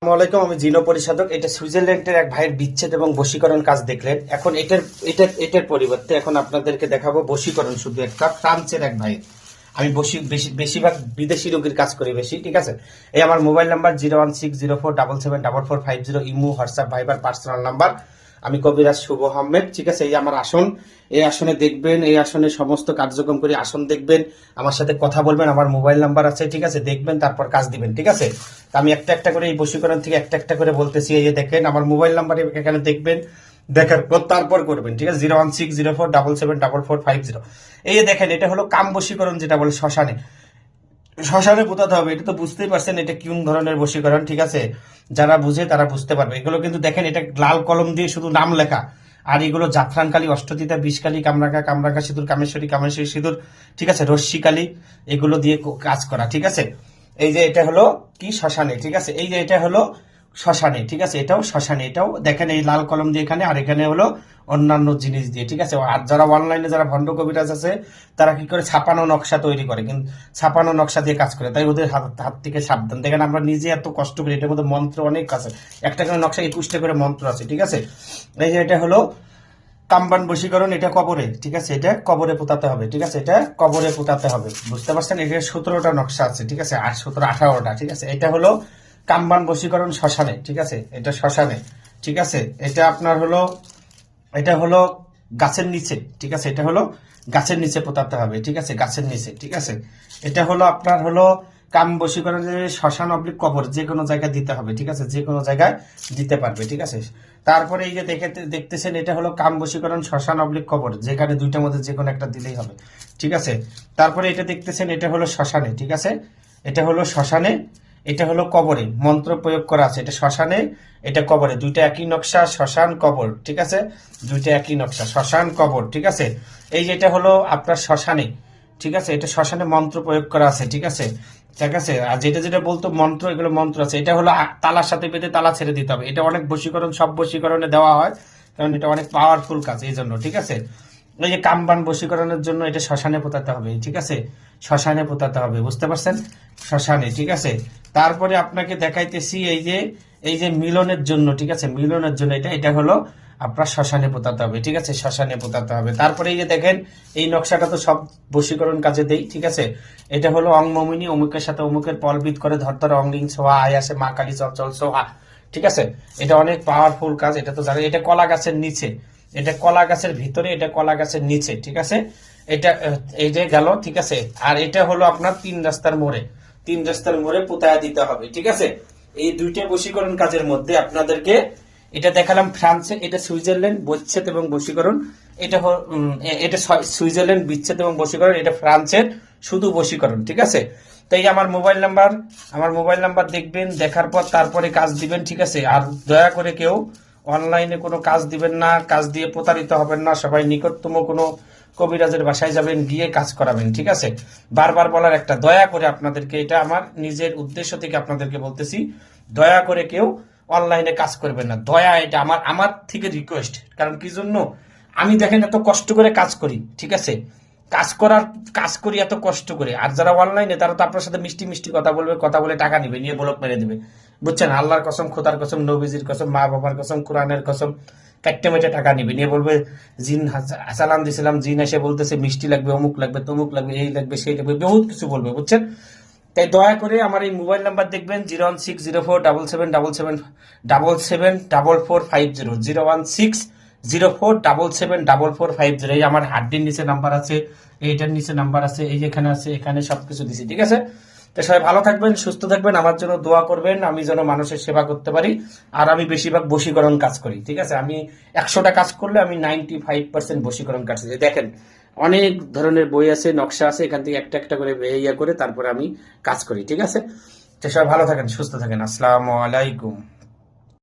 আসসালামু আলাইকুম, আমি জিনো পরিশোধক। এটা সুইজারল্যান্ডের এক ভাইয়ের বিচ্ছেদ এবং বশীকরণ কাজ দেখলেন। এখন এটার পরিবর্তে এখন আপনাদেরকে দেখাবো বশীকরণ শুধু একটা ফ্রান্সের এক ভাই। আমি বেশিরভাগ বিদেশি রোগীর কাজ করি বেশি, ঠিক আছে। এই আমার mobile number 01604774450, imo, WhatsApp, Viber personal number. আমি কবিরাজ শুভ আহমেদ, ঠিক আছে। এই আমার আসন, এই আসনে দেখবেন, এই আসনে সমস্ত কার্যক্রম করে আসন দেখবেন, আমার সাথে কথা বলবেন, আমার মোবাইল নাম্বার আছে, ঠিক আছে। দেখবেন, তারপর কাজ দিবেন, ঠিক আছে। তো আমি একটা একটা করে এই বশীকরণ থেকে একটা একটা করে বলতেছি। এই যে দেখেন আমার মোবাইল নাম্বার এখানে দেখবেন, দেখার পর তারপর করবেন, ঠিক আছে। 01604774450। এই যে দেখেন, এটা হলো কাম বশীকরণ, যেটা বলে শ্মশানে শ্মশানে পোতাতে হবে। এটা তো বুঝতেই পারছেন এটা কোন ধরনের বশীকরণ, ঠিক আছে। যারা বুঝে তারা বুঝতে পারবে। এগুলো কিন্তু দেখেন, এটা লাল কলম দিয়ে শুধু নাম লেখা। আর এগুলো জাফরানকালী, অষ্টতিতা, বিষকালী, কামরাঙ্গা, কামরাঙ্গা সিঁদুর, কামেশ্বরী সিঁদুর, ঠিক আছে, রশ্মিকালী, এগুলো দিয়ে কাজ করা, ঠিক আছে। এই যে এটা হলো কি শ্মশানে, ঠিক আছে। এই যে এটা হলো শ্মশানে, ঠিক আছে। এটাও শ্মশানে, এটাও দেখেন এই লাল কলম দিয়ে এখানে, আর এখানে হলো অন্যান্য জিনিস দিয়ে, ঠিক আছে। আর যারা অনলাইনে যারা ভণ্ড কবিরাজ আছে, তারা কি করে ছাপানো নকশা তৈরি করে, কিন্তু ছাপানো নকশা দিয়ে কাজ করে। তাই ওদের হাত থেকে সাবধান। দেখেন আমরা নিজে এত কষ্ট করি, এটার মধ্যে মন্ত্র অনেক আছে। একটা করে নকশা 21টা করে মন্ত্র আছে, ঠিক আছে। এই যে এটা হলো কামবান বশীকরণ, এটা কবরে, ঠিক আছে। এটা কবরে পোতাতে হবে, ঠিক আছে। এটা কবরে পোতাতে হবে, বুঝতে পারছেন। এটা 17টা নকশা আছে, ঠিক আছে। 18টা, ঠিক আছে। এটা হলো কামবান বশীকরণ শ্মশানে, ঠিক আছে। এটা শ্মশানে, ঠিক আছে। এটা আপনার হলো, এটা হলো গাছের নিচে, ঠিক আছে। এটা হলো গাছের নিচে পোতাতে হবে, ঠিক আছে, গাছের নিচে, ঠিক আছে। এটা হলো আপনার হলো কাম বশীকরণ, শ্মশান অবলিক কবর, যে কোনো জায়গায় দিতে হবে, ঠিক আছে। যে কোনো জায়গায় দিতে পারবে, ঠিক আছে। তারপরে এই যে দেখতেছেন, এটা হলো কাম বশীকরণ শ্মশান অবলিক কবর, যেখানে দুইটার মধ্যে যে কোনো একটা দিলেই হবে, ঠিক আছে। তারপরে এটা দেখতেছেন, এটা হলো শ্মশানে, ঠিক আছে। এটা হলো শ্মশানে, এটা হলো কবরে মন্ত্র প্রয়োগ করা আছে। এটা শ্মশানে, এটা কবরে, দুইটা একই নকশা, শ্মশান কবর, ঠিক আছে। দুইটা একই নকশা, শ্মশান কবর, ঠিক আছে। এই যে এটা হলো আপনার শ্মশানে, ঠিক আছে। এটা শ্মশানে মন্ত্র প্রয়োগ করা আছে, ঠিক আছে, ঠিক আছে। আর যেটা যেটা বলতো মন্ত্র, এগুলো মন্ত্র আছে। এটা হলো তালার সাথে বেঁধে তালা ছেড়ে দিতে হবে। এটা অনেক বশীকরণ, সব বশীকরণে দেওয়া হয়, কারণ এটা অনেক পাওয়ারফুল কাজ, এই জন্য, ঠিক আছে। এই যে কামবান বশীকরণের জন্য এটা শ্মশানে পোতাতে হবে, ঠিক আছে। শ্মশানে পোতাতে হবে, বুঝতে পারছেন, শ্মশানে, ঠিক আছে। তারপরে আপনাকে দেখাইতেছি এই যে মিলনের জন্য, ঠিক আছে, মিলনের জন্য এটা এটা হলো আপনার শ্মশানে পোতাতে হবে, ঠিক আছে, শ্মশানে পোতাতে হবে। তারপরে এই যে দেখেন, এই নকশাটা তো সব বশীকরণ কাজে দেই, ঠিক আছে। এটা হলো অং মমিনী, অমুকের সাথে অমুকের পলবিদ করে ধরধর অংলিং সোহা, আয় আসে মা কালী চঞ্চল সোহা, ঠিক আছে। এটা অনেক পাওয়ারফুল কাজ, এটা তো জানেন। এটা কলা গাছের নিচে, এটা কলা গাছের ভিতরে, এটা কলা গাছের নিচে, ঠিক আছে। এটা এই যে গেল, ঠিক আছে। আর এটা হলো আপনার 3 রাস্তার মোড়ে পোতায়া দিতে হবে, ঠিক আছে। এই দুইটা বশীকরণ কাজের মধ্যে আপনাদেরকে এটা দেখালাম ফ্রান্সে, এটা সুইজারল্যান্ড বিচ্ছেদ এবং বশীকরণ। এটা সুইজারল্যান্ড বিচ্ছেদ এবং বশীকরণ, এটা ফ্রান্সের শুধু বশীকরণ, ঠিক আছে। তাই আমার মোবাইল নাম্বার দেখবেন, দেখার পর তারপরে কাজ দিবেন, ঠিক আছে। আর দয়া করে কেউ অনলাইনে কোনো কাজ দিবেন না, কাজ দিয়ে প্রতারিত হবেন না। সবাই নিকটতম কোনো কবিরাজের বাসায় যাবেন, গিয়ে কাজ করাবেন, ঠিক আছে। বারবার বলার একটা, দয়া করে আপনাদেরকে, এটা আমার নিজের উদ্দেশ্য থেকে আপনাদেরকে বলতেছি, দয়া করে কেউ অনলাইনে কাজ করবেন না, দয়া। এটা আমার থেকে রিকোয়েস্ট। কারণ কি জন্য, আমি দেখেন এত কষ্ট করে কাজ করি, ঠিক আছে। কাজ করি এত কষ্ট করে। আর যারা অনলাইনে, তারা তো আপনার সাথে মিষ্টি মিষ্টি কথা বলবে, কথা বলে টাকা নিবে, নিয়ে ব্লক মেরে দিবে, বুঝছেন। আল্লাহর কসম, খোদার কসম, নবীজির কসম, মা বাবার কসম, কোরআনের কসম, কাটতে মেটে টাকা নিবে, নিয়ে বলবে জিন সালাম দিছিলাম, জিন এসে বলতেছে মিষ্টি লাগবে, অমুক লাগবে, তমুক লাগবে, এই লাগবে, সেই লাগবে, বহুত কিছু বলবে, বুঝছেন। তাই দয়া করে আমার এই মোবাইল নাম্বার দেখবেন, 0160477774450, 01604774450। এই আমার হাড্ডির নিচে নাম্বার আছে, এইটার নিচে নাম্বার আছে, এই যেখানে আছে, এখানে সবকিছু দিছি, ঠিক আছে। তো সবাই ভালো থাকবেন, সুস্থ থাকবেন, আমার জন্য দোয়া করবেন, আমি যেন মানুষের সেবা করতে পারি। আর আমি বেশিরভাগ বশীকরণ কাজ করি, ঠিক আছে। আমি 100টা কাজ করলে আমি 95% বশীকরণ কাজ করি। দেখেন অনেক ধরনের বই আছে, নকশা আছে, এখান থেকে একটা একটা করে ইয়া করে তারপরে আমি কাজ করি, ঠিক আছে। তো সবাই ভালো থাকেন, সুস্থ থাকেন। আসসালামু আলাইকুম।